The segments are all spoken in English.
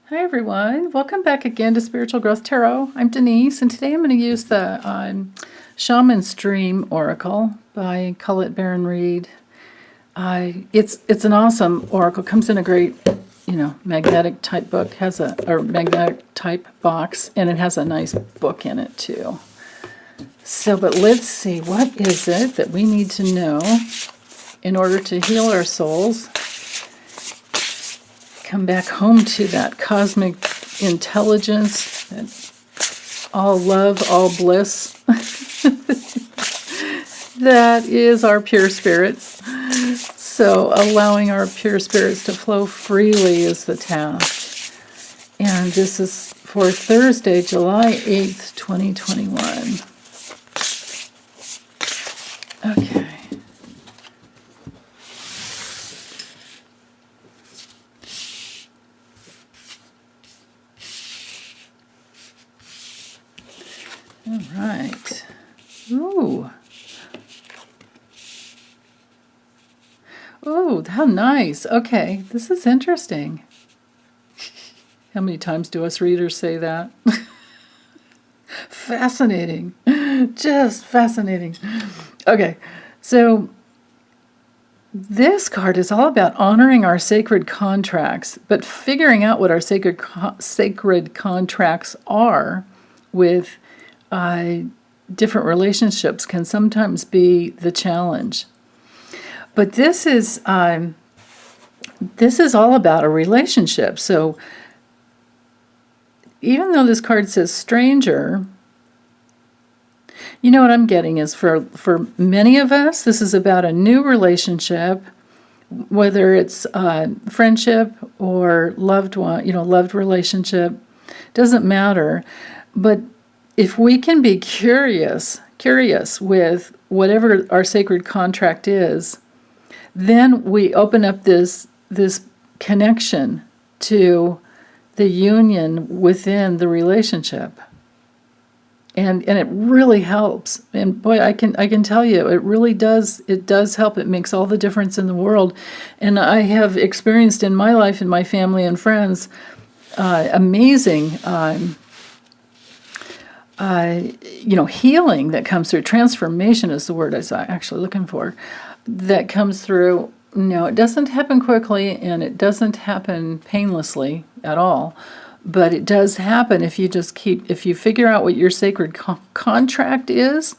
Hi everyone, welcome back again to Spiritual Growth Tarot. I'm Denise, and today I'm going to use the Shaman's Dream Oracle by Colette Baron Reid. It's an awesome oracle. Comes in a great, magnetic type book. Or magnetic type box, and it has a nice book in it too. So, but let's see, what is it that we need to know in order to heal our souls? Come back home to that cosmic intelligence, that all love, all bliss. That is our pure spirits. So allowing our pure spirits to flow freely is the task. And this is for Thursday, July 8th, 2021. Okay. All right. Ooh. Oh, how nice. Okay, this is interesting. How many times do us readers say that? Fascinating. Just fascinating. Okay, so this card is all about honoring our sacred contracts, but figuring out what our sacred contracts are with different relationships can sometimes be the challenge. But this is all about a relationship. So even though this card says stranger, you know what I'm getting is for many of us, this is about a new relationship, whether it's friendship or loved relationship, doesn't matter. But if we can be curious with whatever our sacred contract is, then we open up this connection to the union within the relationship. And it really helps. And boy, I can tell you, it really does. It does help. It makes all the difference in the world. And I have experienced in my life, in my family and friends, amazing healing that comes through. Transformation is the word I was actually looking for. That comes through. No, it doesn't happen quickly, and it doesn't happen painlessly at all. But it does happen if you figure out what your sacred contract is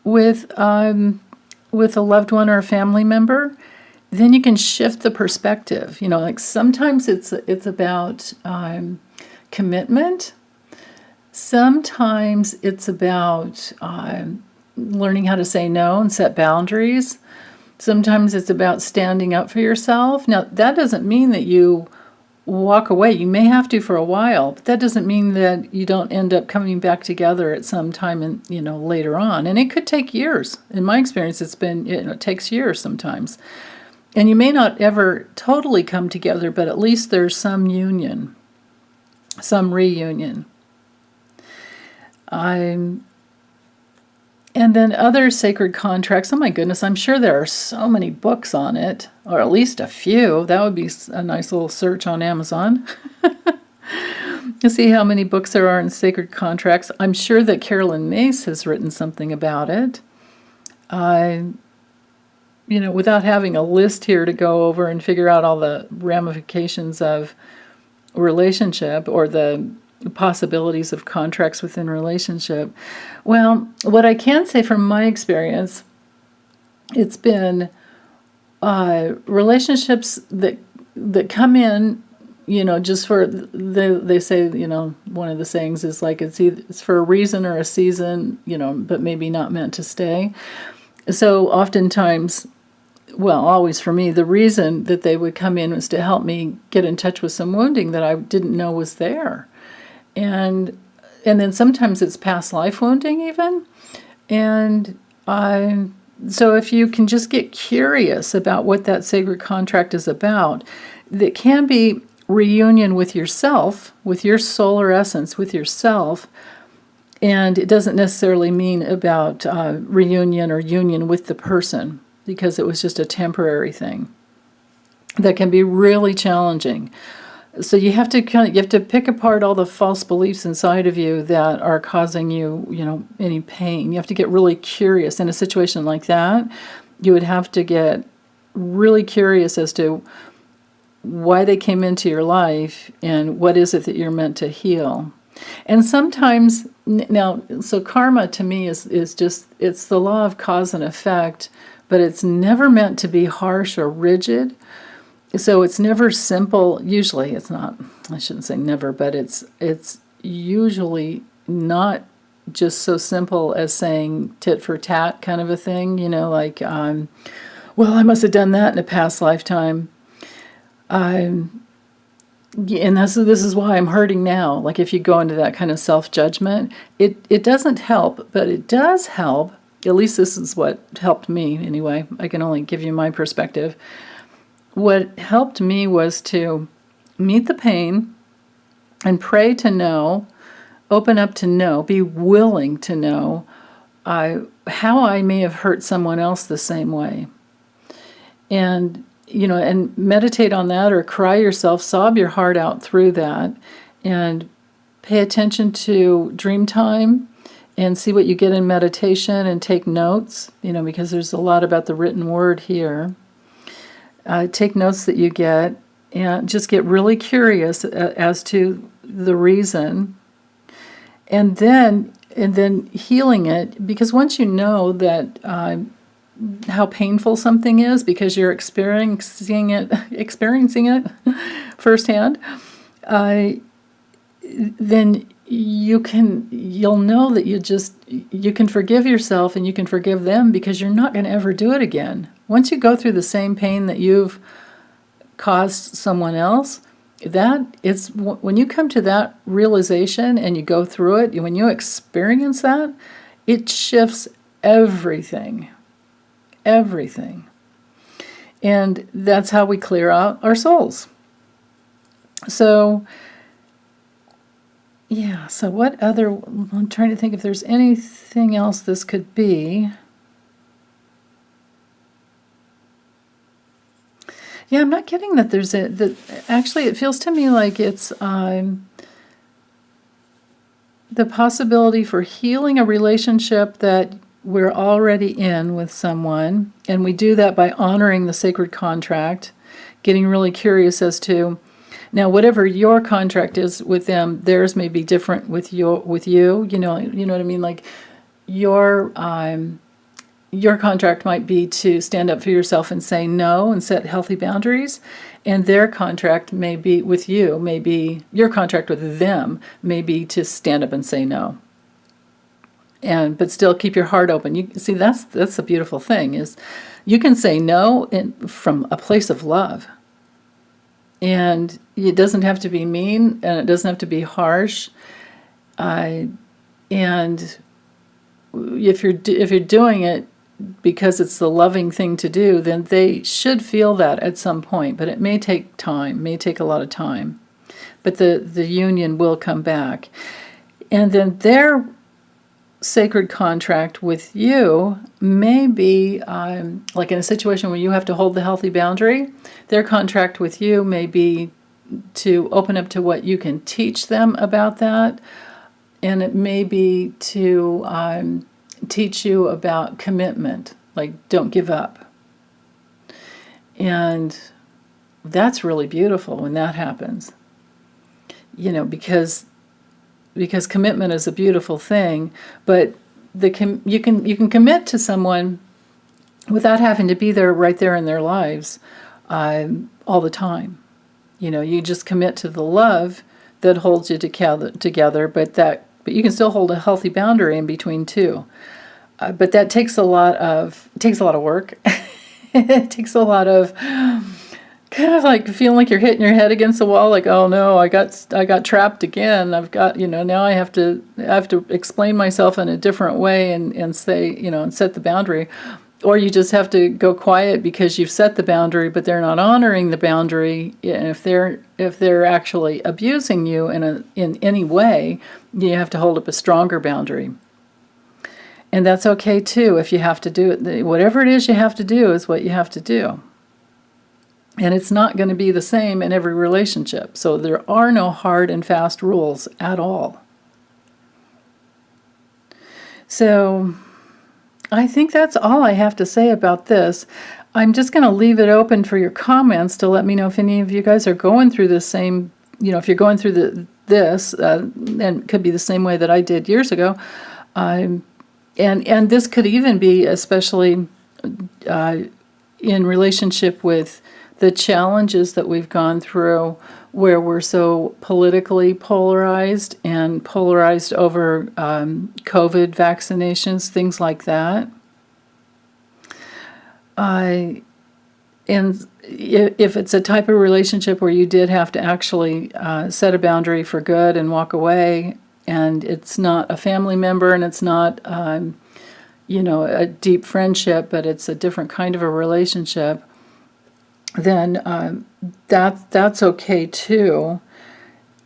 with a loved one or a family member, then you can shift the perspective. Like sometimes it's about commitment. Sometimes it's about learning how to say no and set boundaries. Sometimes it's about standing up for yourself. Now, that doesn't mean that you walk away. You may have to for a while, but that doesn't mean that you don't end up coming back together at some time later on. And it could take years. In my experience, it takes years sometimes. And you may not ever totally come together, but at least there's some union, some reunion. And then other sacred contracts, oh my goodness, I'm sure there are so many books on it, or at least a few. That would be a nice little search on Amazon. You see how many books there are in sacred contracts. I'm sure that Carolyn Myss has written something about it. Without having a list here to go over and figure out all the ramifications of relationship or the possibilities of contracts within relationship. Well, what I can say from my experience, it's been relationships that come in, just for they say, one of the sayings is like it's for a reason or a season, but maybe not meant to stay. So oftentimes, well, always for me, the reason that they would come in was to help me get in touch with some wounding that I didn't know was there. And then sometimes it's past life wounding even. And so if you can just get curious about what that sacred contract is about, that can be reunion with yourself, with your solar essence, with yourself. And it doesn't necessarily mean about reunion or union with the person, because it was just a temporary thing. That can be really challenging. So you have to pick apart all the false beliefs inside of you that are causing you, any pain. You have to get really curious in a situation like that. You would have to get really curious as to why they came into your life and what is it that you're meant to heal. And sometimes now, so karma to me is just, it's the law of cause and effect, but it's never meant to be harsh or rigid. So it's never simple. Usually it's not, I shouldn't say never, but it's usually not just so simple as saying tit for tat kind of a thing, like, well, I must have done that in a past lifetime. And this is why I'm hurting now. Like if you go into that kind of self-judgment, it doesn't help, but it does help. At least this is what helped me anyway. I can only give you my perspective. What helped me was to meet the pain and pray to know, open up to know, be willing to know how I may have hurt someone else the same way. And, and meditate on that or cry yourself, sob your heart out through that, and pay attention to dream time and see what you get in meditation and take notes, because there's a lot about the written word here. Take notes that you get and just get really curious as to the reason, and then healing it, because once you know that how painful something is because you're experiencing it firsthand, then you'll know that you can forgive yourself and you can forgive them, because you're not going to ever do it again. Once you go through the same pain that you've caused someone else, when you come to that realization and you go through it, when you experience that, it shifts everything. Everything. And that's how we clear out our souls. So, yeah, so what other, I'm trying to think if there's anything else this could be. Yeah, I'm not getting that actually it feels to me like it's the possibility for healing a relationship that we're already in with someone, and we do that by honoring the sacred contract, getting really curious as to, now whatever your contract is with them, theirs may be different with you. You know what I mean? Like your contract might be to stand up for yourself and say no and set healthy boundaries, and their contract may be with you, your contract with them may be to stand up and say no. But still keep your heart open. You see, that's a beautiful thing, is you can say no from a place of love. And it doesn't have to be mean, and it doesn't have to be harsh. And if you're doing it because it's the loving thing to do, then they should feel that at some point. But it may take time, may take a lot of time. But the union will come back. And then their sacred contract with you may be like in a situation where you have to hold the healthy boundary. Their contract with you may be to open up to what you can teach them about that, and it may be to teach you about commitment, like don't give up. And that's really beautiful when that happens, because commitment is a beautiful thing, but you can commit to someone without having to be there right there in their lives all the time. You just commit to the love that holds you together, but you can still hold a healthy boundary in between too. But that takes a lot of work. It takes a lot of kind of like feeling like you're hitting your head against the wall, like, oh no, I got trapped again. I've got, now I have to explain myself in a different way and say, and set the boundary. Or you just have to go quiet because you've set the boundary, but they're not honoring the boundary. And if they're actually abusing you in any way, you have to hold up a stronger boundary. And that's okay too if you have to do it. Whatever it is you have to do is what you have to do. And it's not going to be the same in every relationship. So there are no hard and fast rules at all. So I think that's all I have to say about this. I'm just going to leave it open for your comments to let me know if any of you guys are going through the same, if you're going through this, and it could be the same way that I did years ago. And this could even be especially in relationship with the challenges that we've gone through where we're so politically polarized and polarized over COVID vaccinations, things like that. And if it's a type of relationship where you did have to actually set a boundary for good and walk away, and it's not a family member and it's not, a deep friendship, but it's a different kind of a relationship, then that's okay too.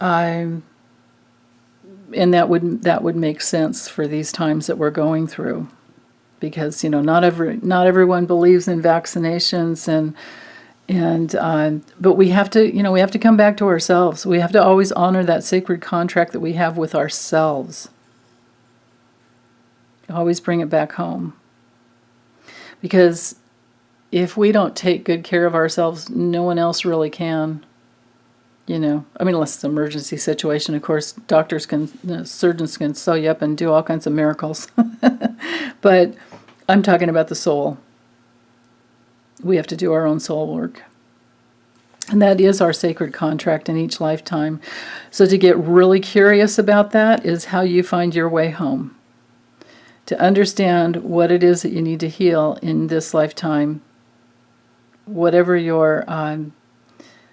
And that would make sense for these times that we're going through, because not everyone believes in vaccinations, but we have to come back to ourselves. We have to always honor that sacred contract that we have with ourselves. Always bring it back home, because if we don't take good care of ourselves, no one else really can. Unless it's an emergency situation, of course, surgeons can sew you up and do all kinds of miracles. But I'm talking about the soul. We have to do our own soul work. And that is our sacred contract in each lifetime. So to get really curious about that is how you find your way home. To understand what it is that you need to heal in this lifetime, whatever your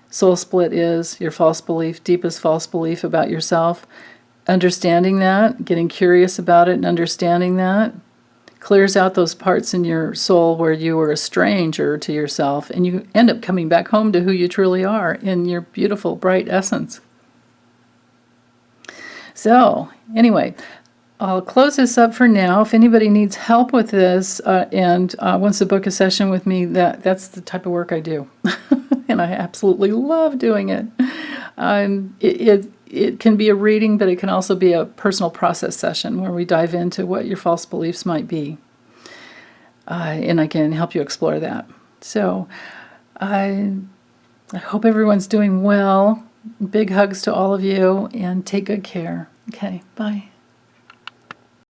soul split is, your false belief, deepest false belief about yourself, understanding that, getting curious about it and understanding that, clears out those parts in your soul where you were a stranger to yourself, and you end up coming back home to who you truly are in your beautiful, bright essence. So, anyway, I'll close this up for now. If anybody needs help with this and wants to book a session with me, that's the type of work I do. And I absolutely love doing it. It can be a reading, but it can also be a personal process session where we dive into what your false beliefs might be. And I can help you explore that. So I hope everyone's doing well. Big hugs to all of you, and take good care. Okay, bye.